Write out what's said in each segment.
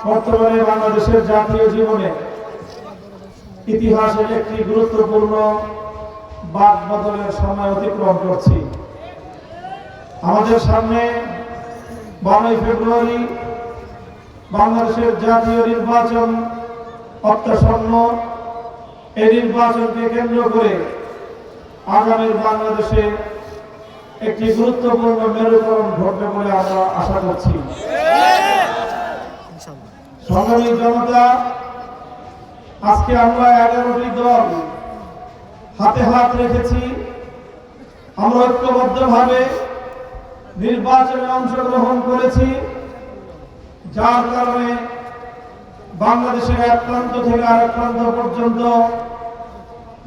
বর্তমানে বাংলাদেশের জাতীয় জীবনে ইতিহাসের একটি গুরুত্বপূর্ণ বাক বদলের সময় অতিক্রম করছি। আমাদের সামনে 12 ফেব্রুয়ারি বাংলাদেশের জাতীয় নির্বাচন অত্যাসন্ন। এই নির্বাচনকে কেন্দ্র করে আগামী বাংলাদেশে একটি গুরুত্বপূর্ণ মেরুকরণ ঘটবে বলে আমরা আশা করছি। সংগ্রামী জনতা, আজকে আমরা 11টি দল হাতে হাত রেখেছি। আমরা ঐক্যবদ্ধভাবে নির্বাচনে অংশগ্রহণ করেছি, যার কারণে বাংলাদেশের এক প্রান্ত থেকে আরেক প্রান্ত পর্যন্ত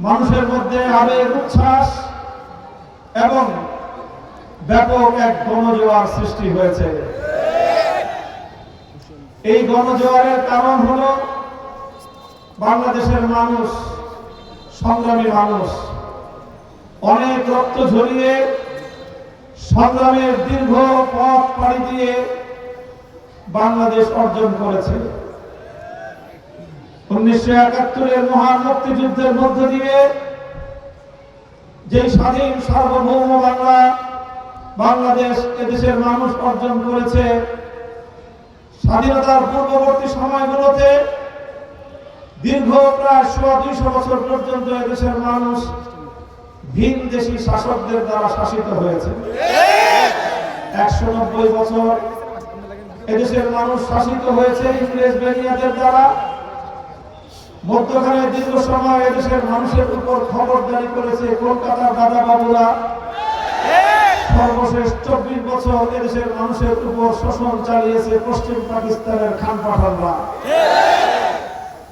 মানুষের মধ্যে আবেগ, উচ্ছ্বাস এবং ব্যাপক এক গণজোয়ার সৃষ্টি হয়েছে। এই গণজোয়ারের কারণ হলো বাংলাদেশের মানুষ, সংগ্রামী মানুষ, অনেক রক্ত ঝরিয়ে সংগ্রামের দীর্ঘ পথ পাড়ি দিয়ে বাংলাদেশ অর্জন করেছে। 1971-এর মহান মুক্তিযুদ্ধের মধ্য দিয়ে যে স্বাধীন সার্বভৌম বাংলাদেশ এদেশের মানুষ অর্জন করেছে, স্বাধীনতার পূর্ববর্তী সময়গুলোতে দীর্ঘ প্রায় 100-200 বছর পর্যন্ত এদেশের মানুষ ভিনদেশী শাসকদের দ্বারা শাসিত হয়েছে। 190 বছর এদেশের মানুষ শাসিত হয়েছে ইংরেজ বেনিয়াদের দ্বারা। মধ্যখানে দীর্ঘ সময় এদেশের মানুষের উপর খবরদারি করেছে কলকাতার দাদা বাবুরা। সর্বশেষ 24 বছর এদেশের মানুষের উপর শোষণ চালিয়েছে পশ্চিম পাকিস্তানের খান পাঠানরা।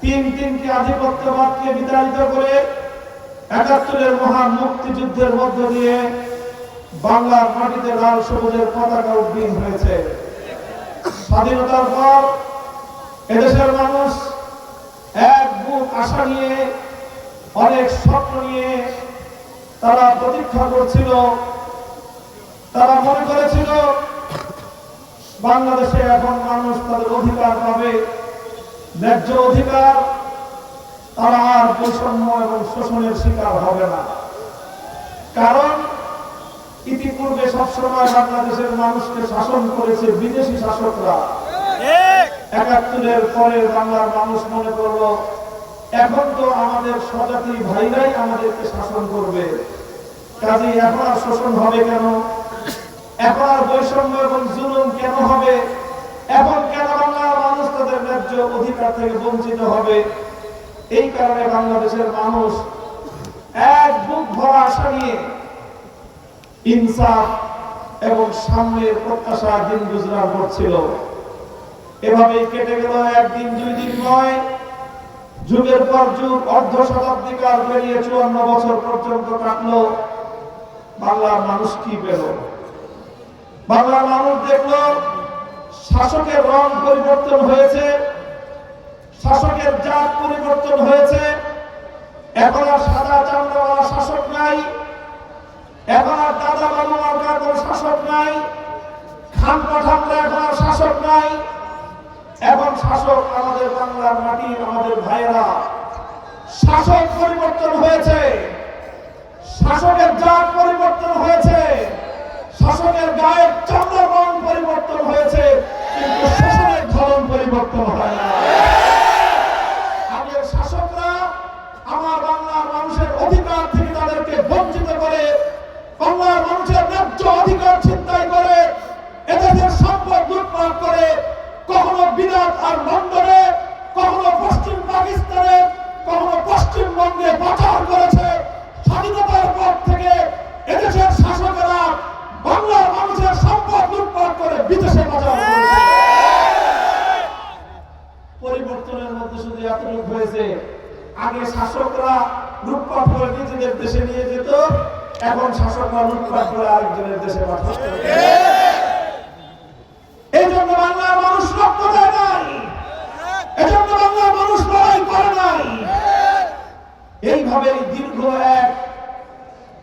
তিনটি আধিপত্যবাদকে বিতাড়িত করে 71-এর মহান মুক্তিযুদ্ধের মধ্য দিয়ে বাংলার মাটিতে লাল সবুজের পতাকা উড্ডীন হয়েছে। স্বাধীনতার পর এদেশের মানুষ এক বুক আশা নিয়ে, অনেক স্বপ্ন নিয়ে তারা প্রতীক্ষা করছিল। তারা মনে করেছিল বাংলাদেশে এখন মানুষ তাদের অধিকার পাবে, ন্যায্য অধিকার। তারা আর বৈষম্য এবং শোষণের শিকার হবে না। কারণ ইতিপূর্বে সবসময় বাংলাদেশের মানুষকে শাসন করেছে বিদেশি শাসকরা। 71-এর পরে বাংলার মানুষ মনে করলো এখন তো আমাদের স্বজাতি ভাইরাই আমাদেরকে শাসন করবে, কাজেই এখন আর শোষণ হবে কেন, এখন আর বৈষম্য এবং জুলুম কেন হবে, এখন কেন বাংলার মানুষ তাদের ন্যায্য অধিকার থেকে বঞ্চিত হবে। এই কারণে বাংলাদেশের মানুষ এক বুক ভরা আশা নিয়ে ইনসাফ এবং সামনের প্রত্যাশা দিন গুজরান করছিল। এভাবেই কেটে গেল একদিন, 2 দিন নয়, যুগের পর যুগ, অর্ধ শতাব্দীকাল পেরিয়ে 54 বছর পর্যন্ত কাটলো। বাংলার মানুষ কি পেল? বাংলার মানুষ দেখল শাসকের রং পরিবর্তন হয়েছে, শাসকের জাত পরিবর্তন হয়েছে। এখন আর সাদা চামড়াওয়ালা শাসক নাই, এখন আর দাদা বাবু মার্কার কোন শাসক নাই, খান পাঠানরা এখন আর শাসক নাই। এখন শাসক আমাদের বাংলার মাটির আমাদের ভাইয়েরা। শাসক পরিবর্তন হয়েছে, শাসকের জাত পরিবর্তন হয়েছে, শাসকের গায়ের চামড়ার রং পরিবর্তন হয়েছে, কিন্তু শাসনের ধরন পরিবর্তন হয় না। আগের শাসকরা আমার বাংলার মানুষের অধিকার থেকে তাদেরকে বঞ্চিত করে, বাংলার মানুষের ন্যায্য অধিকার ছিনতাই করে, এদেশের সম্পদ লুটপাট করে, কখনো বিরাট আর লন্ডনে, কখনো পশ্চিম পাকিস্তানে, কখনো পশ্চিমবঙ্গে পাচার করেছে। স্বাধীনতার পর থেকে এদেশের শাসকেরা বাংলার মানুষের সম্পদ লুটপাট করে বিদেশে পাচার করেছে। পরিবর্তনের মধ্যে শুধু এতটুকু হয়েছে, আগে শাসকরা লুটপাট করে নিজেদের দেশে নিয়ে যেত, এখন শাসকরা লুটপাট করে আরেকজনের দেশে পাঠাচ্ছে। এই জন্য বাংলার মানুষ রক্ত দেয় নাই, এজন্য বাংলার মানুষ লড়াই করে নাই। এইভাবে দীর্ঘ এক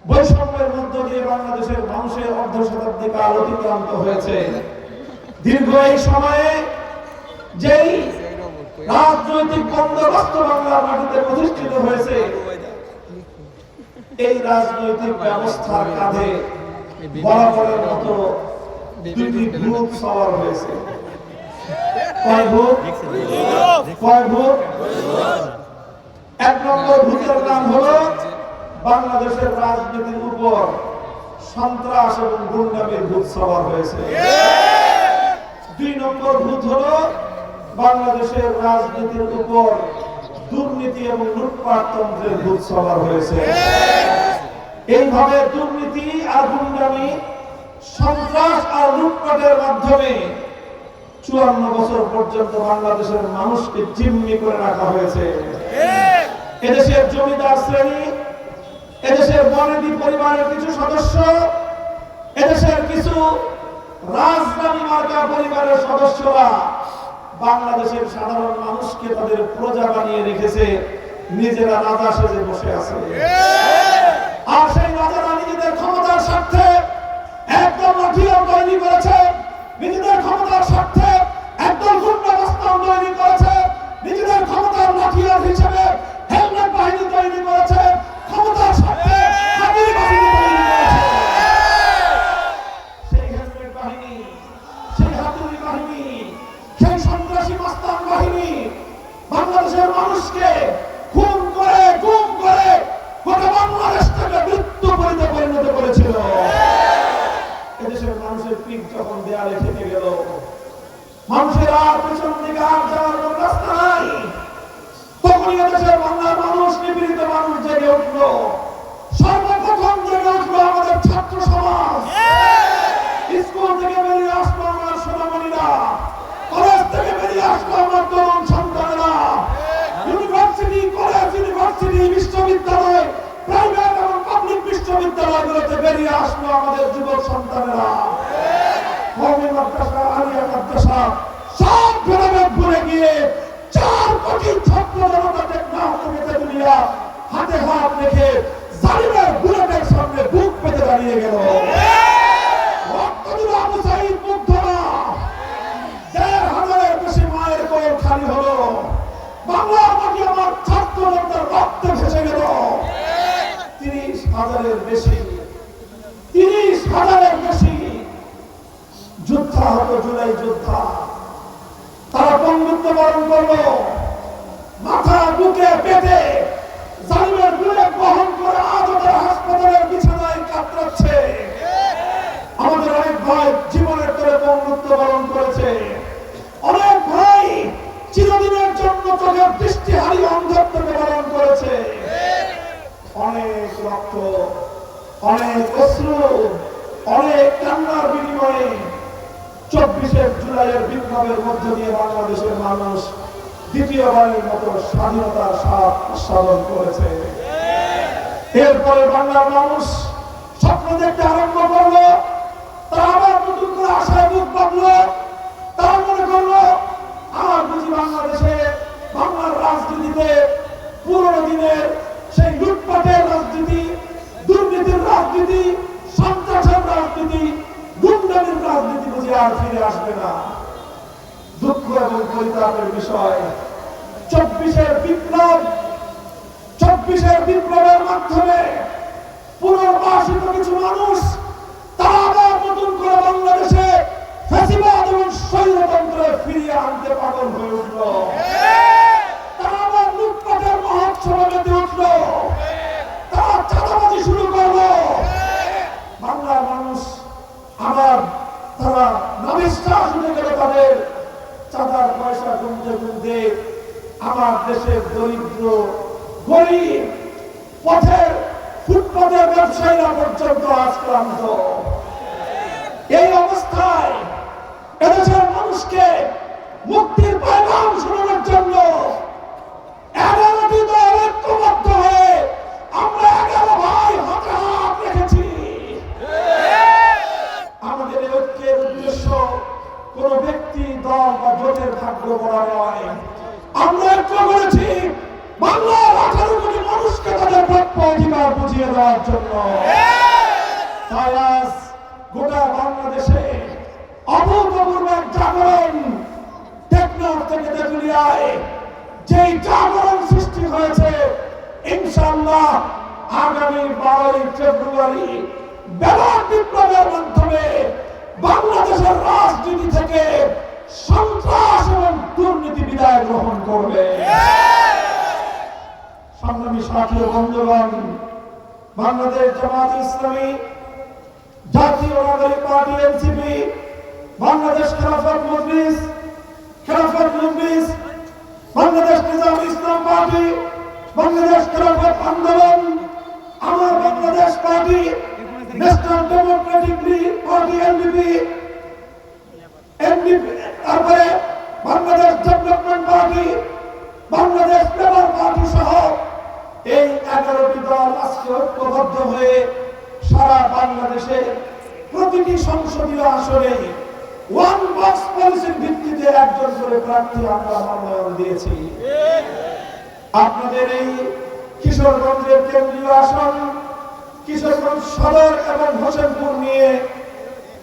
বৈষম্যের মধ্য দিয়ে বাংলাদেশের মানুষের অর্ধ শতাব্দী কাল অতিক্রান্ত হয়েছে। দীর্ঘ এই সময়ে যেই রাজনৈতিক বন্দোবস্ত বাংলার মাটিতে প্রতিষ্ঠিত হয়েছে। এই রাজনৈতিক ব্যবস্থার কাঁধে বরাবরের মতো দুটি ভূত সওয়ার হয়েছে। কয় ভূত? এক নম্বর ভূতের নাম হলো বাংলাদেশের রাজনীতির উপর সন্ত্রাস এবং গুন্ডামির ভূত সওয়ার হয়েছে। দুই নম্বর ভূত হলো বাংলাদেশের রাজনীতির উপর দুর্নীতি এবং লুটপাট তন্ত্রের ভূত সওয়ার হয়েছে। এইভাবে দুর্নীতি আর গুন্ডামি, সন্ত্রাস আর লুটপাটের মাধ্যমে 54 বছর পর্যন্ত বাংলাদেশের মানুষকে জিম্মি করে রাখা হয়েছে। এদেশের জমিদার শ্রেণী, এদেশের বনেদি পরিবারের কিছু সদস্য, এদেশের কিছু রাজধানী মার্কা পরিবারের সদস্যরা বাংলাদেশের সাধারণ মানুষকে তাদের প্রজা বানিয়ে রেখেছে, নিজেরা রাজা সেজে বসে আছে। আর সেই রাজারা নিজেদের ক্ষমতার স্বার্থে একদল লাঠিয়াল তৈরি করেছে, নিজেদের ক্ষমতার স্বার্থে একদল গুন্ডামস্তান তৈরি করেছে, নিজেদের ক্ষমতার লাঠিয়াল হিসেবে হেলমেট বাহিনী তৈরি করেছে, ক্ষমতার স্বার্থে হাতুড়ি বাহিনী তৈরি করেছে। সেই হেলমেট বাহিনী, সেই হাতুড়ি বাহিনী, সেই সন্ত্রাসী মস্তান বাহিনী বাংলাদেশের মানুষকে খুন করে, গুম করে গোটা বাংলাদেশটাকে মৃত্যুপরিতে পরিণত করেছিল। এদেশের মানুষের পিঠ যখন দেয়ালে ঠেকে গেল, মানুষের আর পেছন দিকে আর যাওয়ার কোন রাস্তা নাই, তখনই এদেশের বাংলার মানুষ, নিপীড়িত মানুষ জেগে উঠল। সর্বপ্রথম জেগে উঠল আমাদের ছাত্র সমাজ। স্কুল থেকে বেরিয়ে আসলো আমার সোনামণিরা, কলেজ থেকে বেরিয়ে আসলো আমার তরুণ সন্তানেরা, ইউনিভার্সিটি, কলেজ, ইউনিভার্সিটি, বিশ্ববিদ্যালয়, প্রাইভেট এবং পাবলিক বিশ্ববিদ্যালয়গুলোতে বেরিয়ে আসলো আমাদের যুবক সন্তানেরা। কওমি মাদ্রাসা, আলিয়া মাদ্রাসা সব ভেদাভেদ ভুলে গিয়ে 4 কোটি ছাত্র জনতা টেকনাফ থেকে তেতুলিয়া হাতে হাত রেখে জালিমের বুলেটের সামনে বুক পেতে দাঁড়িয়ে গেল। রক্ত দিল আবু সাঈদ মুগ্ধরা, 1,500-এর বেশি মায়ের কোল খালি হলো। বাংলার মাটি আমার ছাত্র জনতার রক্তে ভেসে গেল। 30,000-এর বেশি যোদ্ধা হতো, জুলাই যোদ্ধা। তারা বন্ধুত্ব বরণ করলো, মাথা, বুকে, পেটে জালিমের বুলেট বহন করে আজও তারা হাসপাতালের বিছানায় কাতরাচ্ছে। আমাদের অনেক ভাই জীবনের তরে বন্ধুত্ব বরণ করেছে, অনেক ভাই চিরদিনের জন্য চোখের দৃষ্টি হারিয়ে অন্ধত্বকে বরণ করেছে। অনেক রক্ত, অনেক অশ্রু, অনেক কান্নার বিনিময়ে 24 জুলাইয়ের বিপ্লবের মধ্য দিয়ে বাংলাদেশের মানুষ দ্বিতীয়বারের মতো স্বাধীনতার স্বাদ আস্বাদন করেছে। এরপরে বাংলার মানুষ স্বপ্ন দেখতে আরম্ভ করলো, তারা আবার নতুন করে আশায় বুক বাঁধলো। তারা মনে করলো আমার বুঝি বাংলাদেশে, বাংলার রাজনীতিতে পুরোনো দিনের সেই লুটপাটের রাজনীতি, দুর্নীতির রাজনীতি, সন্ত্রাসের রাজনীতি, গুন্ডামির রাজনীতি বুঝি আর ফিরে আসবে না। দুঃখ এবং পরিতাপের বিষয়, 24 বিপ্লবের মাধ্যমে পুনর্বাসিত কিছু মানুষ তারা আবার নতুন করে বাংলাদেশে ফ্যাসিবাদ এবং স্বৈরতন্ত্র ফিরিয়ে আনতে পাগল হয়ে উঠল। তারা আবার লুটপাটের মহোৎসবে মেতে উঠল, তারা চাঁদাবাজি শুরু করলো। বাংলার মানুষ আবার তারা নাবিশ্বাস উঠে গেল তাদের। চাঁদার পয়সা গুনতে গুনতে আমার দেশের দরিদ্র, গরিব, পথের ফুটপাতের ব্যবসায়ীরা পর্যন্ত আক্রান্ত। এই অবস্থায় এদেশের মানুষকে মুক্তির পয়গাম শোনানোর জন্য 11টি দল ঐক্যবদ্ধ হয়ে আমরা 11 ভাই হাতে হাত রেখেছি। আমাদের এই ঐক্যের উদ্দেশ্য কোন ব্যক্তি, দল বা জোটের ভাগ্য বলা নয়। আমরা ঐক্য করেছি বাংলার 18 কোটি মানুষকে তাদের প্রাপ্য অধিকার বুঝিয়ে দেওয়ার জন্য। তাই আজ গোটা বাংলাদেশে অভূতপূর্ব এক জাগরণ টেকনাফ থেকে তেতুলিয়ায় যেই জাগরণ সৃষ্টি হয়েছে, ইনশাআল্লাহ আগামী 12 ফেব্রুয়ারি ব্যালট বিপ্লবের মাধ্যমে বাংলাদেশের রাজনীতি থেকে সন্ত্রাস এবং দুর্নীতি বিদায় গ্রহণ করবে। সংগ্রামী সাথী ও বন্ধুগণ, বাংলাদেশ জামাত ইসলামী, জাতীয় নাগরিক party NCP, Bangladesh Khelafat Majlis, Bangladesh Nizam Islam party, Bangladesh Khelafat Andolan, Amar Bangladesh party, national democratic party NDP, তারপরে Bangladesh development party, Bangladesh labour party সহ এই 11টি দল আজকে ঐক্যবদ্ধ হয়ে সারা বাংলাদেশে প্রতিটি সংসদীয় আসনে ওয়ান বক্স পলিসির ভিত্তিতে একজন করে প্রার্থী আমরা মনোনয়ন দিয়েছি। আপনাদের এই কিশোরগঞ্জের কেন্দ্রীয় আসন, কিশোরগঞ্জ সদর এবং হোসেনপুর নিয়ে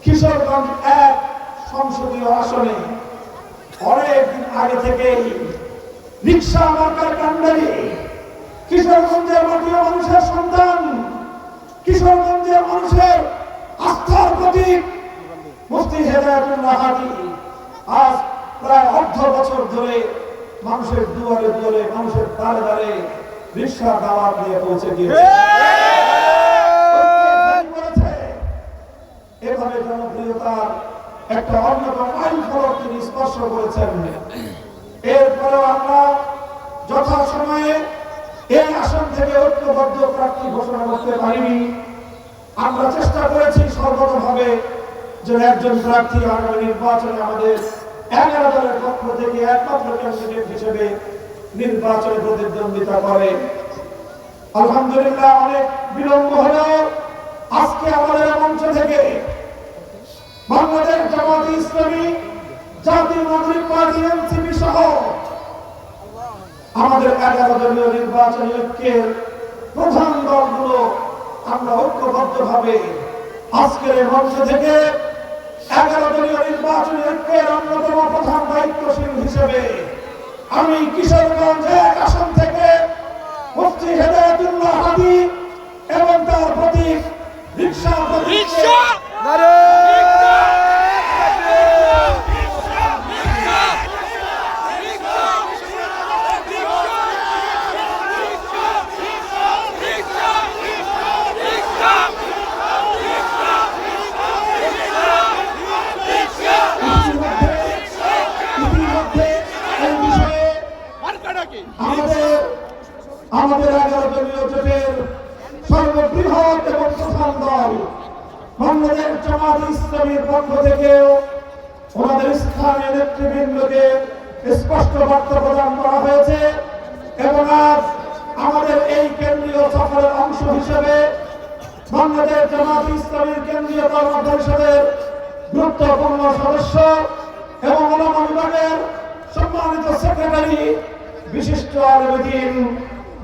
কিশোরগঞ্জ 1 সংসদীয় আসনে অনেকদিন আগে থেকেই রিক্সা মার্কার কাণ্ডারি, কিশোরগঞ্জের মাটি মানুষের সন্তান, কিশোরগঞ্জের মানুষের আস্থার প্রতীক মুফতি হেদায়েতুল্লাহ হাদী আজ প্রায় অর্ধ বছর ধরে মানুষের দুয়ারে দুয়ারে, মানুষের দ্বারে দ্বারে রিক্সা দাওয়াত নিয়ে পৌঁছে গিয়েছে। এভাবে জনপ্রিয়তার একটা অন্যতম মাইল ফলক তিনি স্পর্শ করেছেন। এরপরে আমরা যথাসময়ে এই আসন থেকে ঐক্যবদ্ধ প্রার্থী ঘোষণা করতে পারিনি। আমরা চেষ্টা করেছি সর্বতভাবে যে একজন প্রার্থী আগামী নির্বাচনে আমাদের 11 দলের পক্ষ থেকে একমাত্র ক্যান্ডিডেট হিসেবে নির্বাচনে প্রতিদ্বন্দ্বিতা করে। আলহামদুলিল্লাহ অনেক বিলম্ব হলেও আজকে আমাদের মঞ্চ থেকে বাংলাদেশ জামাত ইসলামী, জাতীয় নাগরিক পার্টি এনসিপি সহ আমাদের 11 দলীয় নির্বাচনী ঐক্যের প্রধান দলগুলো আমরা ঐক্যবদ্ধভাবে আজকের মঞ্চ থেকে 11 দলীয় নির্বাচনী ঐক্যের অন্যতম প্রধান দায়িত্বশীল হিসেবে আমি কিশোরগঞ্জ 1 আসন থেকে মুফতি হেদায়েতুল্লাহ হাদী এবং তার প্রতীক রিকশা আমাদের 11 দলীয় জোটের সর্ববৃহৎ এবং প্রধান দল বাংলাদেশ জামাত ইসলামীর পক্ষ থেকেও ওনাদের স্থানীয় নেতৃবৃন্দকে স্পষ্ট বার্তা প্রদান করা হয়েছে এবং আজ আমাদের এই কেন্দ্রীয় সফরের অংশ হিসেবে বাংলাদেশ জামাত ইসলামীর কেন্দ্রীয় কর্মকর্তা পরিষদের গুরুত্বপূর্ণ সদস্য এবং ওলামা বিভাগের সম্মানিত সেক্রেটারি বিশিষ্ট আলেম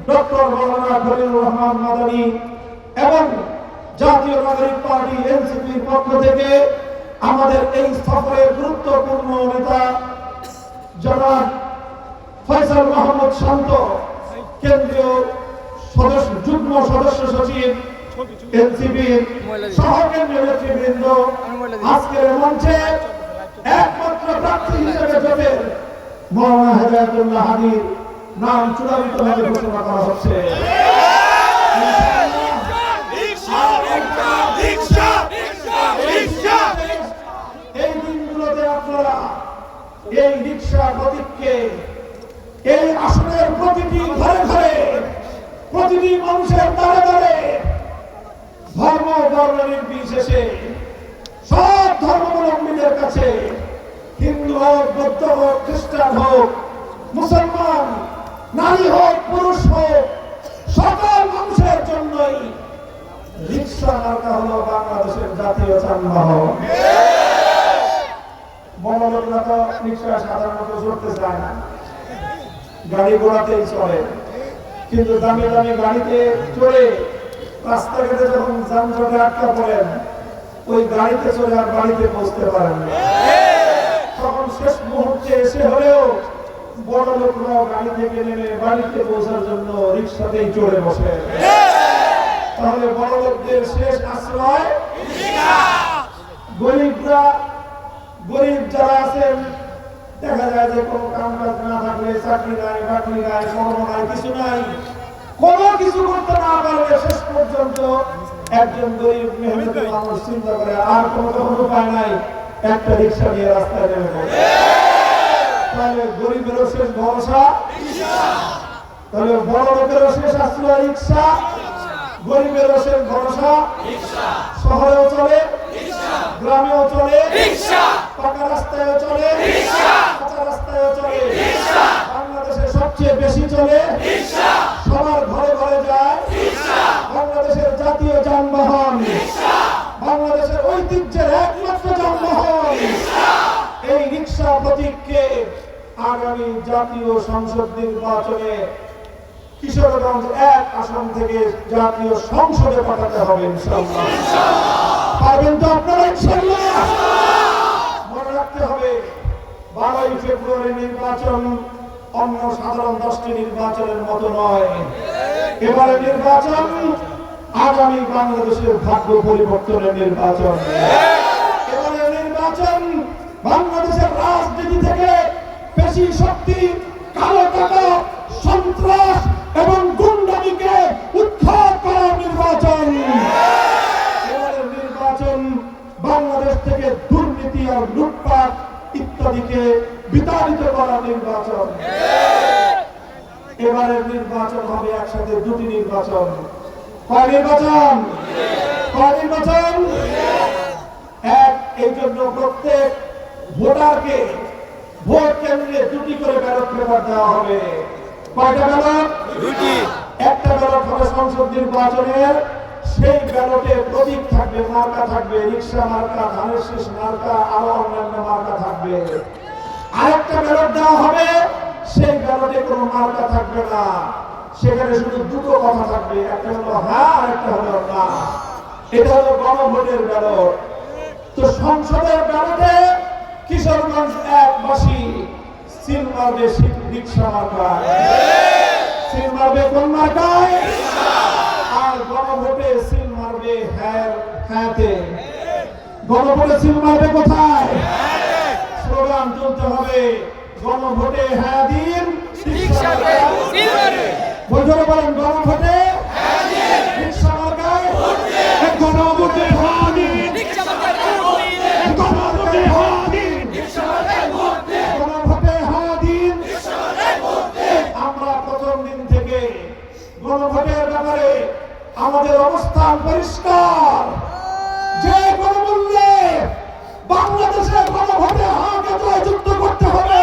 ডক্টর মাওলানা খলিলুর রহমান মাদানী এবং জাতীয় নাগরিক পার্টি এনসিপির পক্ষ থেকে আমাদের এই সফরের গুরুত্বপূর্ণ নেতা জনাব ফয়সাল মাহমুদ শান্ত, কেন্দ্রীয় সদস্য, যুগ্ম সদস্য সচিব এনসিপির সহ কেন্দ্রীয় নেতৃবৃন্দ, আজকের মঞ্চে একমাত্র প্রার্থী হিসেবে জোটের মাওলানা হেদায়েতুল্লাহ হাদীর নাম চূড়ান্তভাবে ঘোষণা করা হচ্ছে। এই দিনগুলোতে আপনারা এই রিকশা প্রতীককে এই আসনের প্রতিটি ঘরে ঘরে, প্রতিটি মানুষের দ্বারে দ্বারে, ধর্ম বর্ণ নির্বিশেষে সব ধর্মাবলম্বীদের কাছে, হিন্দু হোক, বৌদ্ধ হোক, খ্রিস্টান হোক, মুসলমান, নারী হোক, পুরুষ হোক, সকল মানুষের জন্যই রিকশা মার্কা হলো বাংলাদেশের জাতীয় যানবাহন। বড় লোকরা তো রিকশা সাধারণত চড়তে চায় না, গাড়ি ঘোড়াতেই চলে, কিন্তু দামি দামি গাড়িতে চড়ে রাস্তাঘাটে যখন যানজটে আটকা পড়েন, ওই গাড়িতে চলে আর বাড়িতে পৌঁছতে পারেন না। তখন শেষ মুহূর্তে এসে হলেও বড় লোকরা গাড়ি থেকে নেমে বাড়িতে পৌঁছার জন্য রিক্সাতেই চড়ে বসে। তাহলে বড় লোকদের শেষ আশ্রয় গরিবরা। গরিব যারা আছেন দেখা যায় যে কোনো কাম কাজ না থাকলে, চাকরি নাই, বাকরি নাই, কর্ম নাই, কিছু নাই, কোনো কিছু করতে না পারলে শেষ পর্যন্ত একজন গরিব মেহনতি মানুষ চিন্তা করে আর কোনো যখন উপায় নাই, একটা রিক্সা নিয়ে রাস্তায় নেমে পড়ে। তাহলে গরিবেরও শেষ ভরসা রিক্সা, তাহলে বড় লোকেরও শেষ আশ্রয় রিক্সা, গরিবেরও শেষ ভরসা রিক্সা। শহরেও চলে রিক্সা, গ্রামেও চলে রিক্সা, পাকা রাস্তায়ও চলে রিক্সা, কাঁচা রাস্তায়ও চলে রিক্সা, বাংলাদেশে সবচেয়ে বেশি চলে রিক্সা, সবার ঘরে ঘরে যায় রিক্সা, বাংলাদেশের জাতীয় যানবাহন রিক্সা, বাংলাদেশের ঐতিহ্যের একমাত্র যানবাহন রিক্সা। এই রিক্সা প্রতীককে আগামী জাতীয় সংসদ নির্বাচনে কিশোরগঞ্জ 1 আসন থেকে জাতীয় সংসদে পাঠাতে হবে ইনশাআল্লাহ। পারবেন তো আপনারা ইনশাআল্লাহ? মনে রাখতে হবে 12ই ফেব্রুয়ারি নির্বাচন অন্য সাধারণ 10টি নির্বাচনের মতো নয়। এবারে নির্বাচন আগামী বাংলাদেশের ভাগ্য পরিবর্তনের নির্বাচন। এবারে নির্বাচন বাংলাদেশের রাজনীতি থেকে পেশি শক্তি, কালো টাকা, সন্ত্রাস এবং গুন্ডামিকে উৎখাত করার নির্বাচন। এবারের নির্বাচন বাংলাদেশ থেকে দুর্নীতি আর লুটপাট ইত্যাদিকে বিতাড়িত করার নির্বাচন। এবারের নির্বাচন হবে একসাথে দুটি নির্বাচন। কয় নির্বাচন? কয় নির্বাচন? এক। এই জন্য প্রত্যেক ভোটারকে ভোট কেন্দ্রে দুটি করে ব্যালট পেপার দেওয়া হবে। কয়টা ব্যালট? দুটি। একটা ব্যালট হবে সংসদ নির্বাচনের, সেই ব্যালটে প্রতীক থাকবে, মার্কা থাকবে, রিক্সা মার্কা, ধানের শীষ মার্কা, আরো অন্যান্য মার্কা থাকবে। আরেকটা ব্যালট দেওয়া হবে, সেই ব্যালটে কোনো মার্কা থাকবে না, সেখানে শুধু দুটো কথা থাকবে, একটা হলো হ্যাঁ আর একটা হলো না। এটা হলো গণভোটের ব্যালট। তো সংসদের ব্যালটে কিশোরগঞ্জ 1 বাসী সিল মারবে রিক্সা মার্কায়। সিল মারবে কোন মার্কায়? আর গণভোটে সিল মারবে হ্যাঁতে। গণভোটে সিল মারবে কোথায়? স্লোগান তুলতে হবে, গণভোটে হ্যাঁ দিন, বলতে পারেন গণভোটে হ্যাঁ দিন, রিক্সা মার্কায় গণভোটে হ্যাঁ দিন, গণভোটে হ্যাঁ দিন, গণভোটে হ্যাঁ দিন। আমরা প্রথম দিন থেকে গণভোটের ব্যাপারে আমাদের অবস্থান পরিষ্কার, যে কোনো মূল্যে বাংলাদেশের গণভোটে হাঁকে জয়যুক্ত করতে হবে।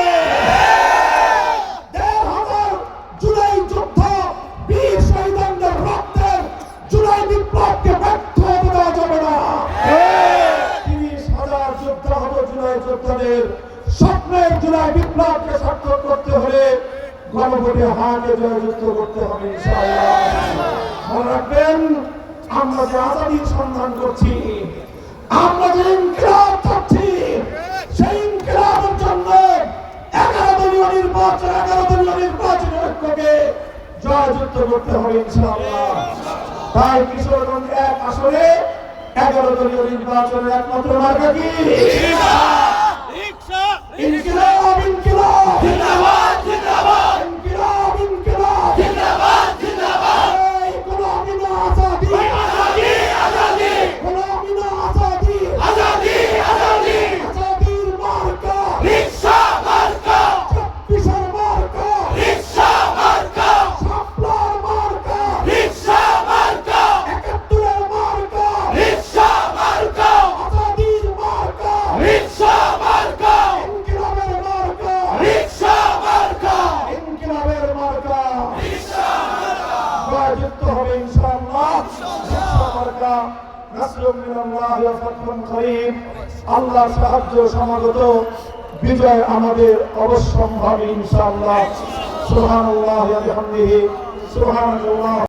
1,500 জুলাই যুদ্ধ, বীর শহীদদের রক্তের জুলাই বিপ্লবকে ব্যর্থ হতে দেওয়া যাবে না। 30,000 যোদ্ধা জুলাই যোদ্ধাদের স্বপ্নের জুলাই বিপ্লবকে সার্থক করতে হলে গণভোটে হাঁকে জয়যুক্ত করতে হবে ইনশাআল্লাহ। মনে রাখবেন, আমরা যে আজাদীর সন্ধান করছি, আমরা যে ইনকিলাব চাচ্ছি, সেই ইনকিলাবের জন্য 11 দলীয় নির্বাচনের ঐক্যকে জয়যুক্ত করতে হবে ইনশাআল্লাহ। তাই কিশোরগঞ্জ 1 আসলে 11 দলীয় নির্বাচনের একমাত্র মার্কা কি? ইনকিলাব, ইনকিলাব, জিন্দাবাদ, জিন্দাবাদ, ইনকিলাব, ইনকিলাব, জিন্দাবাদ, জিন্দাবাদ। এই গোলামি না আজাদি, আজাদি, আজাদি, গোলামি না আজাদি, আজাদি, আজাদি, আজাদির মার্কা রিক্সা মার্কা, 24 মার্কা রিক্সা মার্কা, শাপলার মার্কা রিক্সা মার্কা, 71 মার্কা রিক্সা মার্কা, আজাদির মার্কা রিক্সা মার্কা, ইনকিলাবের মার্কা রিক্সা মার্কা, ইনকিলাবের মার্কা রিক্সা মার্কা। জয়যুক্ত হবে ইনশাআল্লাহ রিক্সা মার্কা। নাসরুম মিনাল্লাহ ওয়া ফাতহুন করিম। আল্লাহর সাহায্য সমাগত, বিজয় আমাদের অবশ্যম্ভাবী ইনশাআল্লাহ। সুবহানাল্লাহি ওয়া বিহামদিহি, সুবহানাল্লাহ।